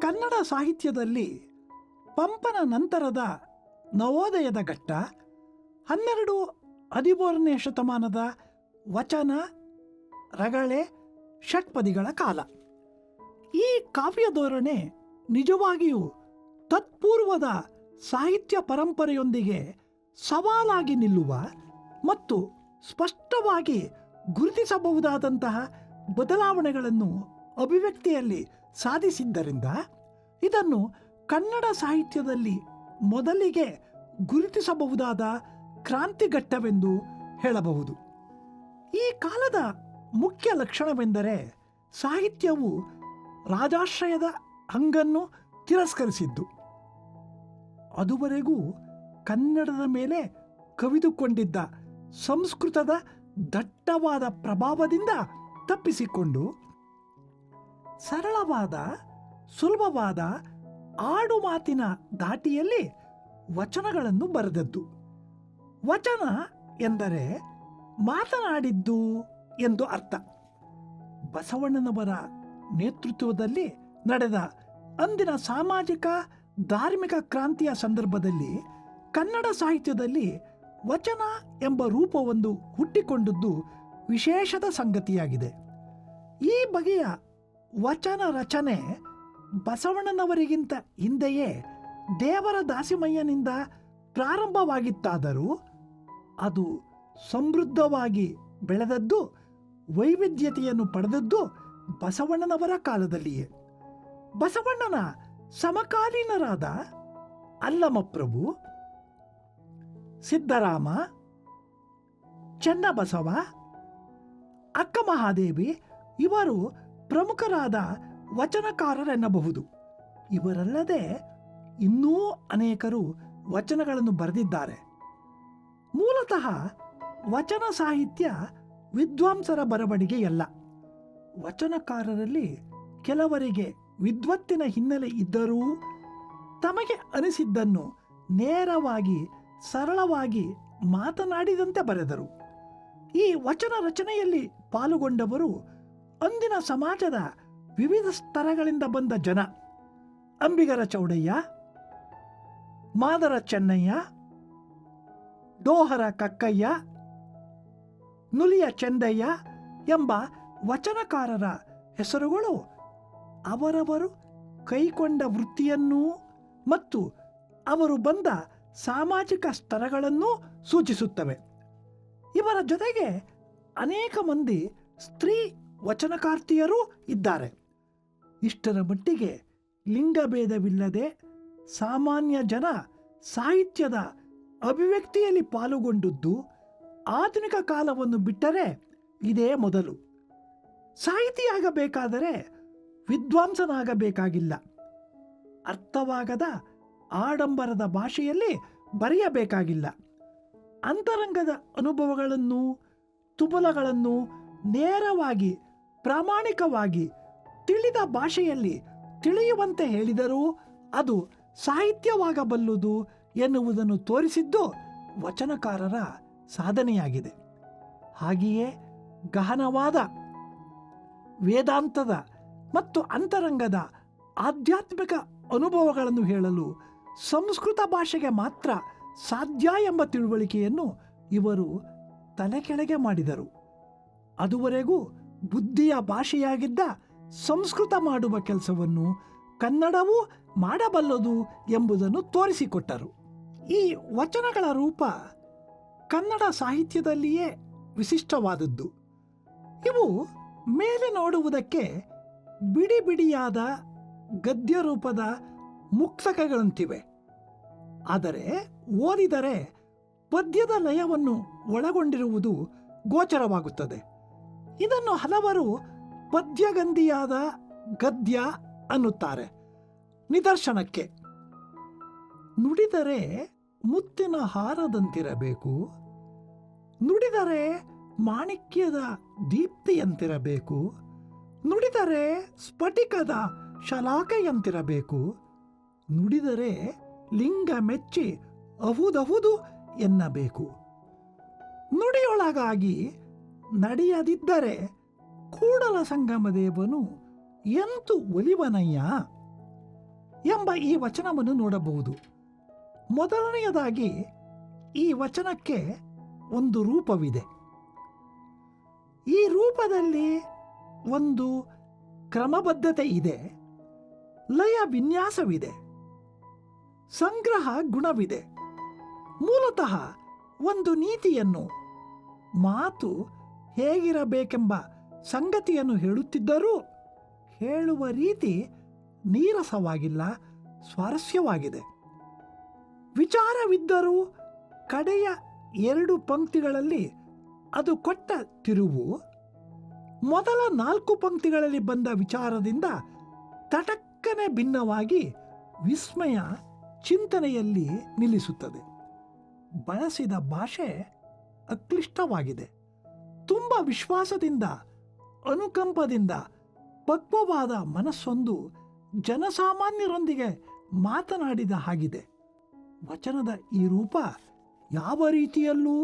ಕನ್ನಡ ಸಾಹಿತ್ಯದಲ್ಲಿ ಪಂಪನ ನಂತರದ ನವೋದಯದ ಘಟ್ಟ 12-13ನೇ ಶತಮಾನದ ವಚನ, ರಗಳೆ, ಷಟ್ಪದಿಗಳ ಕಾಲ. ಈ ಕಾವ್ಯ ಧೋರಣೆ ನಿಜವಾಗಿಯೂ ತತ್ಪೂರ್ವದ ಸಾಹಿತ್ಯ ಪರಂಪರೆಯೊಂದಿಗೆ ಸವಾಲಾಗಿ ನಿಲ್ಲುವ ಮತ್ತು ಸ್ಪಷ್ಟವಾಗಿ ಗುರುತಿಸಬಹುದಾದಂತಹ ಬದಲಾವಣೆಗಳನ್ನು ಅಭಿವ್ಯಕ್ತಿಯಲ್ಲಿ ಸಾಧಿಸಿದ್ದರಿಂದ ಇದನ್ನು ಕನ್ನಡ ಸಾಹಿತ್ಯದಲ್ಲಿ ಮೊದಲಿಗೆ ಗುರುತಿಸಬಹುದಾದ ಕ್ರಾಂತಿಘಟ್ಟವೆಂದು ಹೇಳಬಹುದು. ಈ ಕಾಲದ ಮುಖ್ಯ ಲಕ್ಷಣವೆಂದರೆ ಸಾಹಿತ್ಯವು ರಾಜಾಶ್ರಯದ ಹಂಗನ್ನು ತಿರಸ್ಕರಿಸಿದ್ದು. ಅದುವರೆಗೂ ಕನ್ನಡದ ಮೇಲೆ ಕವಿದುಕೊಂಡಿದ್ದ ಸಂಸ್ಕೃತದ ದಟ್ಟವಾದ ಪ್ರಭಾವದಿಂದ ತಪ್ಪಿಸಿಕೊಂಡು ಸರಳವಾದ, ಸುಲಭವಾದ ಆಡು ಮಾತಿನ ಧಾಟಿಯಲ್ಲಿ ವಚನಗಳನ್ನು ಬರೆದದ್ದು. ವಚನ ಎಂದರೆ ಮಾತನಾಡಿದ್ದು ಎಂದು ಅರ್ಥ. ಬಸವಣ್ಣನವರ ನೇತೃತ್ವದಲ್ಲಿ ನಡೆದ ಅಂದಿನ ಸಾಮಾಜಿಕ ಧಾರ್ಮಿಕ ಕ್ರಾಂತಿಯ ಸಂದರ್ಭದಲ್ಲಿ ಕನ್ನಡ ಸಾಹಿತ್ಯದಲ್ಲಿ ವಚನ ಎಂಬ ರೂಪವೊಂದು ಹುಟ್ಟಿಕೊಂಡದ್ದು ವಿಶೇಷದ ಸಂಗತಿಯಾಗಿದೆ. ಈ ಬಗೆಯ ವಚನ ರಚನೆ ಬಸವಣ್ಣನವರಿಗಿಂತ ಹಿಂದೆಯೇ ದೇವರ ದಾಸಿಮಯ್ಯನಿಂದ ಪ್ರಾರಂಭವಾಗಿತ್ತಾದರೂ ಅದು ಸಮೃದ್ಧವಾಗಿ ಬೆಳೆದದ್ದು, ವೈವಿಧ್ಯತೆಯನ್ನು ಪಡೆದದ್ದು ಬಸವಣ್ಣನವರ ಕಾಲದಲ್ಲಿಯೇ. ಬಸವಣ್ಣನ ಸಮಕಾಲೀನರಾದ ಅಲ್ಲಮಪ್ರಭು, ಸಿದ್ದರಾಮ, ಚೆನ್ನಬಸವ, ಅಕ್ಕಮಹಾದೇವಿ ಇವರು ಪ್ರಮುಖರಾದ ವಚನಕಾರರೆನ್ನಬಹುದು. ಇವರಲ್ಲದೆ ಇನ್ನೂ ಅನೇಕರು ವಚನಗಳನ್ನು ಬರೆದಿದ್ದಾರೆ. ಮೂಲತಃ ವಚನ ಸಾಹಿತ್ಯ ವಿದ್ವಾಂಸರ ಬರವಣಿಗೆಯಲ್ಲ. ವಚನಕಾರರಲ್ಲಿ ಕೆಲವರಿಗೆ ವಿದ್ವತ್ತಿನ ಹಿನ್ನೆಲೆ ಇದ್ದರೂ ತಮಗೆ ಅನಿಸಿದ್ದನ್ನು ನೇರವಾಗಿ, ಸರಳವಾಗಿ ಮಾತನಾಡಿದಂತೆ ಬರೆದರು. ಈ ವಚನ ರಚನೆಯಲ್ಲಿ ಪಾಲುಗೊಂಡವರು ಅಂದಿನ ಸಮಾಜದ ವಿವಿಧ ಸ್ತರಗಳಿಂದ ಬಂದ ಜನ. ಅಂಬಿಗರ ಚೌಡಯ್ಯ, ಮಾದರ ಚೆನ್ನಯ್ಯ, ಡೋಹರ ಕಕ್ಕಯ್ಯ, ನುಲಿಯ ಚೆಂದಯ್ಯ ಎಂಬ ವಚನಕಾರರ ಹೆಸರುಗಳು ಅವರವರು ಕೈಕೊಂಡ ವೃತ್ತಿಯನ್ನೂ ಮತ್ತು ಅವರು ಬಂದ ಸಾಮಾಜಿಕ ಸ್ತರಗಳನ್ನೂ ಸೂಚಿಸುತ್ತವೆ. ಇವರ ಜೊತೆಗೆ ಅನೇಕ ಮಂದಿ ಸ್ತ್ರೀ ವಚನಕಾರ್ತಿಯರೂ ಇದ್ದಾರೆ. ಇಷ್ಟರ ಮಟ್ಟಿಗೆ ಲಿಂಗಭೇದವಿಲ್ಲದೆ ಸಾಮಾನ್ಯ ಜನ ಸಾಹಿತ್ಯದ ಅಭಿವ್ಯಕ್ತಿಯಲ್ಲಿ ಪಾಲುಗೊಂಡದ್ದು ಆಧುನಿಕ ಕಾಲವನ್ನು ಬಿಟ್ಟರೆ ಇದೇ ಮೊದಲು. ಸಾಹಿತಿಯಾಗಬೇಕಾದರೆ ವಿದ್ವಾಂಸನಾಗಬೇಕಾಗಿಲ್ಲ. ಅರ್ಥವಾಗದ ಆಡಂಬರದ ಭಾಷೆಯಲ್ಲಿ ಬರೆಯಬೇಕಾಗಿಲ್ಲ. ಅಂತರಂಗದ ಅನುಭವಗಳನ್ನು, ತುಮುಲಗಳನ್ನು ನೇರವಾಗಿ, ಪ್ರಾಮಾಣಿಕವಾಗಿ ತಿಳಿದ ಭಾಷೆಯಲ್ಲಿ ತಿಳಿಯುವಂತೆ ಹೇಳಿದರೂ ಅದು ಸಾಹಿತ್ಯವಾಗಬಲ್ಲುದು ಎನ್ನುವುದನ್ನು ತೋರಿಸಿದ್ದು ವಚನಕಾರರ ಸಾಧನೆಯಾಗಿದೆ. ಹಾಗೆಯೇ ಗಹನವಾದ ವೇದಾಂತದ ಮತ್ತು ಅಂತರಂಗದ ಆಧ್ಯಾತ್ಮಿಕ ಅನುಭವಗಳನ್ನು ಹೇಳಲು ಸಂಸ್ಕೃತ ಭಾಷೆಗೆ ಮಾತ್ರ ಸಾಧ್ಯ ಎಂಬ ತಿಳುವಳಿಕೆಯನ್ನು ಇವರು ತಲೆಕೆಳಗೆ ಮಾಡಿದರು. ಅದುವರೆಗೂ ಬುದ್ಧಿಯ ಭಾಷೆಯಾಗಿದ್ದ ಸಂಸ್ಕೃತ ಮಾಡುವ ಕೆಲಸವನ್ನು ಕನ್ನಡವೂ ಮಾಡಬಲ್ಲದು ಎಂಬುದನ್ನು ತೋರಿಸಿಕೊಟ್ಟರು. ಈ ವಚನಗಳ ರೂಪ ಕನ್ನಡ ಸಾಹಿತ್ಯದಲ್ಲಿಯೇ ವಿಶಿಷ್ಟವಾದದ್ದು. ಇವು ಮೇಲೆ ನೋಡುವುದಕ್ಕೆ ಬಿಡಿ ಬಿಡಿಯಾದ ಗದ್ಯ ರೂಪದ ಮುಕ್ತಕಗಳಂತಿವೆ. ಆದರೆ ಓದಿದರೆ ಪದ್ಯದ ಲಯವನ್ನು ಒಳಗೊಂಡಿರುವುದು ಗೋಚರವಾಗುತ್ತದೆ. ಇದನ್ನು ಹಲವರು ಪದ್ಯಗಂಧಿಯಾದ ಗದ್ಯ ಅನ್ನುತ್ತಾರೆ. ನಿದರ್ಶನಕ್ಕೆ, ನುಡಿದರೆ ಮುತ್ತಿನ ಹಾರದಂತಿರಬೇಕು, ನುಡಿದರೆ ಮಾಣಿಕ್ಯದ ದೀಪ್ತಿಯಂತಿರಬೇಕು, ನುಡಿದರೆ ಸ್ಫಟಿಕದ ಶಲಾಕೆಯಂತಿರಬೇಕು, ನುಡಿದರೆ ಲಿಂಗ ಮೆಚ್ಚಿ ಅಹುದಹುದು ಎನ್ನಬೇಕು, ನುಡಿಯೊಳಗಾಗಿ ನಡೆಯದಿದ್ದರೆ ಕೂಡಲ ಸಂಗಮದೇವನು ಎಂತು ಒಲಿವನಯ್ಯ. ಎಂಬ ಈ ವಚನವನ್ನು ನೋಡಬಹುದು. ಮೊದಲನೆಯದಾಗಿ ಈ ವಚನಕ್ಕೆ ಒಂದು ರೂಪವಿದೆ. ಈ ರೂಪದಲ್ಲಿ ಒಂದು ಕ್ರಮಬದ್ಧತೆ ಇದೆ, ಲಯ ವಿನ್ಯಾಸವಿದೆ, ಸಂಗ್ರಹ ಗುಣವಿದೆ. ಮೂಲತಃ ಒಂದು ನೀತಿಯನ್ನು, ಮಾತು ಹೇಗಿರಬೇಕೆಂಬ ಸಂಗತಿಯನ್ನು ಹೇಳುತ್ತಿದ್ದರೂ ಹೇಳುವ ರೀತಿ ನೀರಸವಾಗಿಲ್ಲ, ಸ್ವಾರಸ್ಯವಾಗಿದೆ. ವಿಚಾರವಿದ್ದರೂ ಕಡೆಯ 2 ಪಂಕ್ತಿಗಳಲ್ಲಿ ಅದು ಕೊಟ್ಟ ತಿರುವು ಮೊದಲ 4 ಪಂಕ್ತಿಗಳಲ್ಲಿ ಬಂದ ವಿಚಾರದಿಂದ ತಟಕ್ಕನೆ ಭಿನ್ನವಾಗಿ ವಿಸ್ಮಯ ಚಿಂತನೆಯಲ್ಲಿ ನಿಲ್ಲಿಸುತ್ತದೆ. ಬಳಸಿದ ಭಾಷೆ ಅಕ್ಲಿಷ್ಟವಾಗಿದೆ. ತುಂಬ ವಿಶ್ವಾಸದಿಂದ, ಅನುಕಂಪದಿಂದ ಪಕ್ವವಾದ ಮನಸ್ಸೊಂದು ಜನಸಾಮಾನ್ಯರೊಂದಿಗೆ ಮಾತನಾಡಿದ ಹಾಗಿದೆ. ವಚನದ ಈ ರೂಪ ಯಾವ ರೀತಿಯಲ್ಲೂ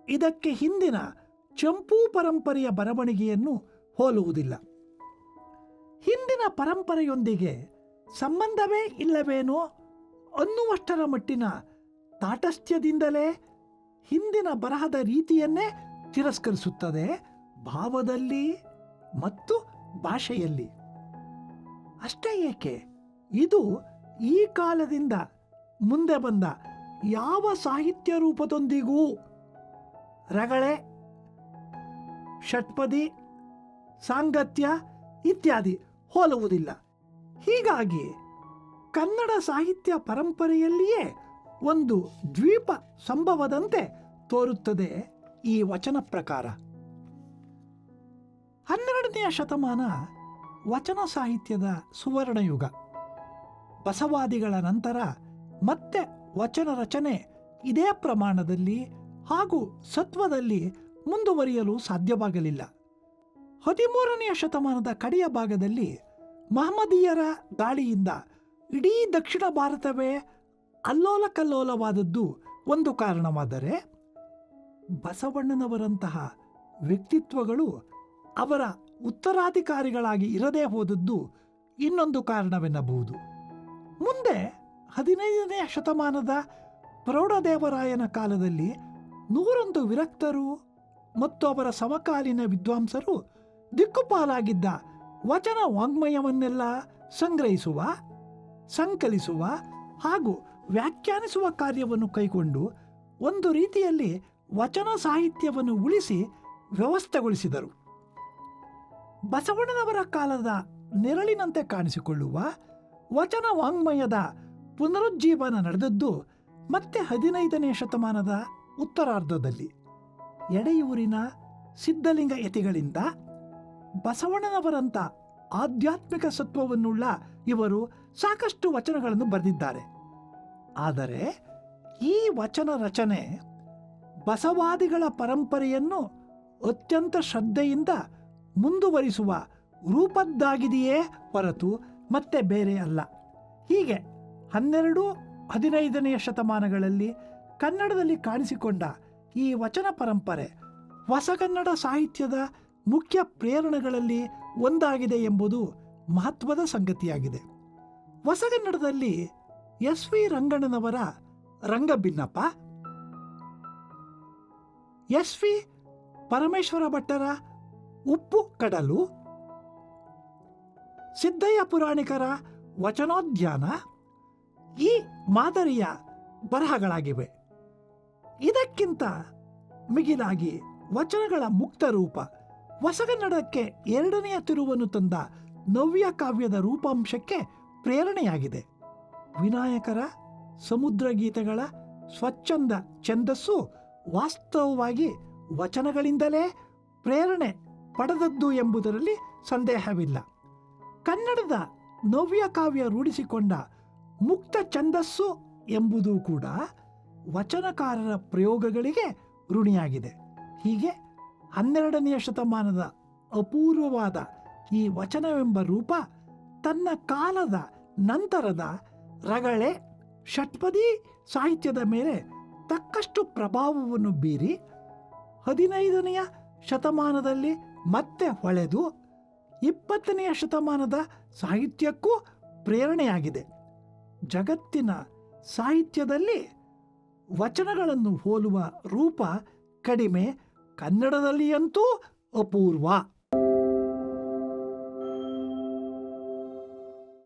ಇದಕ್ಕೆ ಹಿಂದಿನ ಚಂಪೂ ಪರಂಪರೆಯ ಬರವಣಿಗೆಯನ್ನು ಹೋಲುವುದಿಲ್ಲ. ಹಿಂದಿನ ಪರಂಪರೆಯೊಂದಿಗೆ ಸಂಬಂಧವೇ ಇಲ್ಲವೇನೋ ಅನ್ನುವಷ್ಟರ ಮಟ್ಟಿನ ತಾಟಸ್ಥ್ಯದಿಂದಲೇ ಹಿಂದಿನ ಬರಹದ ರೀತಿಯನ್ನೇ ತಿರಸ್ಕರಿಸುತ್ತದೆ, ಭಾವದಲ್ಲಿ ಮತ್ತು ಭಾಷೆಯಲ್ಲಿ. ಅಷ್ಟೇ ಏಕೆ, ಇದು ಈ ಕಾಲದಿಂದ ಮುಂದೆ ಬಂದ ಯಾವ ಸಾಹಿತ್ಯ ರೂಪದೊಂದಿಗೂ ರಗಳೆ, ಷಟ್ಪದಿ, ಸಾಂಗತ್ಯ ಇತ್ಯಾದಿ ಹೋಲುವುದಿಲ್ಲ. ಹೀಗಾಗಿ ಕನ್ನಡ ಸಾಹಿತ್ಯ ಪರಂಪರೆಯಲ್ಲಿಯೇ ಒಂದು ದ್ವೀಪ ಸಂಭವದಂತೆ ತೋರುತ್ತದೆ ಈ ವಚನ ಪ್ರಕಾರ. 12ನೇ ಶತಮಾನ ವಚನ ಸಾಹಿತ್ಯದ ಸುವರ್ಣಯುಗ. ಬಸವಾದಿಗಳ ನಂತರ ಮತ್ತೆ ವಚನ ರಚನೆ ಇದೇ ಪ್ರಮಾಣದಲ್ಲಿ ಹಾಗೂ ಸತ್ವದಲ್ಲಿ ಮುಂದುವರಿಯಲು ಸಾಧ್ಯವಾಗಲಿಲ್ಲ. 13ನೇ ಶತಮಾನದ ಕಡೆಯ ಭಾಗದಲ್ಲಿ ಮಹಮ್ಮದೀಯರ ದಾಳಿಯಿಂದ ಇಡೀ ದಕ್ಷಿಣ ಭಾರತವೇ ಅಲ್ಲೋಲ ಕಲ್ಲೋಲವಾದದ್ದು ಒಂದು ಕಾರಣವಾದರೆ, ಬಸವಣ್ಣನವರಂತಹ ವ್ಯಕ್ತಿತ್ವಗಳು ಅವರ ಉತ್ತರಾಧಿಕಾರಿಗಳಾಗಿ ಇರದೇ ಹೋದದ್ದು ಇನ್ನೊಂದು ಕಾರಣವೆನ್ನಬಹುದು. ಮುಂದೆ 15ನೇ ಶತಮಾನದ ಪ್ರೌಢದೇವರಾಯನ ಕಾಲದಲ್ಲಿ 101 ವಿರಕ್ತರು ಮತ್ತು ಅವರ ಸಮಕಾಲೀನ ವಿದ್ವಾಂಸರು ದಿಕ್ಕುಪಾಲಾಗಿದ್ದ ವಚನ ವಾಂಗ್ಮಯವನ್ನೆಲ್ಲ ಸಂಗ್ರಹಿಸುವ, ಸಂಕಲಿಸುವ ಹಾಗೂ ವ್ಯಾಖ್ಯಾನಿಸುವ ಕಾರ್ಯವನ್ನು ಕೈಗೊಂಡು ಒಂದು ರೀತಿಯಲ್ಲಿ ವಚನ ಸಾಹಿತ್ಯವನ್ನು ಉಳಿಸಿ ವ್ಯವಸ್ಥೆಗೊಳಿಸಿದರು. ಬಸವಣ್ಣನವರ ಕಾಲದ ನೆರಳಿನಂತೆ ಕಾಣಿಸಿಕೊಳ್ಳುವ ವಚನ ವಾಂಗ್ಮಯದ ಪುನರುಜ್ಜೀವನ ನಡೆದದ್ದು ಮತ್ತೆ 15ನೇ ಶತಮಾನದ ಉತ್ತರಾರ್ಧದಲ್ಲಿ. ಎಡೆಯೂರಿನ ಸಿದ್ಧಲಿಂಗ ಯತಿಗಳಿಂದ ಬಸವಣ್ಣನವರಂಥ ಆಧ್ಯಾತ್ಮಿಕ ಸತ್ವವನ್ನುಳ್ಳ ಇವರು ಸಾಕಷ್ಟು ವಚನಗಳನ್ನು ಬರೆದಿದ್ದಾರೆ. ಆದರೆ ಈ ವಚನ ರಚನೆ ಬಸವಾದಿಗಳ ಪರಂಪರೆಯನ್ನು ಅತ್ಯಂತ ಶ್ರದ್ಧೆಯಿಂದ ಮುಂದುವರಿಸುವ ರೂಪದ್ದಾಗಿದೆಯೇ ಹೊರತು ಮತ್ತೆ ಬೇರೆ ಅಲ್ಲ. ಹೀಗೆ 12, 15ನೇ ಶತಮಾನಗಳಲ್ಲಿ ಕನ್ನಡದಲ್ಲಿ ಕಾಣಿಸಿಕೊಂಡ ಈ ವಚನ ಪರಂಪರೆ ಹೊಸಗನ್ನಡ ಸಾಹಿತ್ಯದ ಮುಖ್ಯ ಪ್ರೇರಣೆಗಳಲ್ಲಿ ಒಂದಾಗಿದೆ ಎಂಬುದು ಮಹತ್ವದ ಸಂಗತಿಯಾಗಿದೆ. ಹೊಸಗನ್ನಡದಲ್ಲಿ ಎಸ್.ವಿ. ರಂಗಣ್ಣನವರ ರಂಗಭಿನ್ನಪ್ಪ, ಎಸ್.ವಿ. ಪರಮೇಶ್ವರ ಭಟ್ಟರ ಉಪ್ಪು ಕಡಲು, ಸಿದ್ದಯ್ಯ ಪುರಾಣಿಕರ ವಚನೋದ್ಯಾನ ಈ ಮಾದರಿಯ ಬರಹಗಳಾಗಿವೆ. ಇದಕ್ಕಿಂತ ಮಿಗಿಲಾಗಿ ವಚನಗಳ ಮುಕ್ತ ರೂಪ ಹೊಸಗನ್ನಡಕ್ಕೆ 2ನೆಯ ತಿರುವನ್ನು ತಂದ ನವ್ಯ ಕಾವ್ಯದ ರೂಪಾಂಶಕ್ಕೆ ಪ್ರೇರಣೆಯಾಗಿದೆ. ವಿನಾಯಕರ ಸಮುದ್ರ ಗೀತೆಗಳ ಸ್ವಚ್ಛಂದ ಛಂದಸ್ಸು ವಾಸ್ತವವಾಗಿ ವಚನಗಳಿಂದಲೇ ಪ್ರೇರಣೆ ಪಡೆದದ್ದು ಎಂಬುದರಲ್ಲಿ ಸಂದೇಹವಿಲ್ಲ. ಕನ್ನಡದ ನವ್ಯ ಕಾವ್ಯ ರೂಢಿಸಿಕೊಂಡ ಮುಕ್ತ ಛಂದಸ್ಸು ಎಂಬುದು ಕೂಡ ವಚನಕಾರರ ಪ್ರಯೋಗಗಳಿಗೆ ಋಣಿಯಾಗಿದೆ. ಹೀಗೆ 12ನೇ ಶತಮಾನದ ಅಪೂರ್ವವಾದ ಈ ವಚನವೆಂಬ ರೂಪ ತನ್ನ ಕಾಲದ ನಂತರದ ರಗಳೆ, ಷಟ್ಪದಿ ಸಾಹಿತ್ಯದ ಮೇಲೆ ತಕ್ಕಷ್ಟು ಪ್ರಭಾವವನ್ನು ಬೀರಿ 15ನೇ ಶತಮಾನದಲ್ಲಿ ಮತ್ತೆ ಹೊಳೆದು 20ನೇ ಶತಮಾನದ ಸಾಹಿತ್ಯಕ್ಕೂ ಪ್ರೇರಣೆಯಾಗಿದೆ. ಜಗತ್ತಿನ ಸಾಹಿತ್ಯದಲ್ಲಿ ವಚನಗಳನ್ನು ಹೋಲುವ ರೂಪ ಕಡಿಮೆ, ಕನ್ನಡದಲ್ಲಿಯಂತೂ ಅಪೂರ್ವ.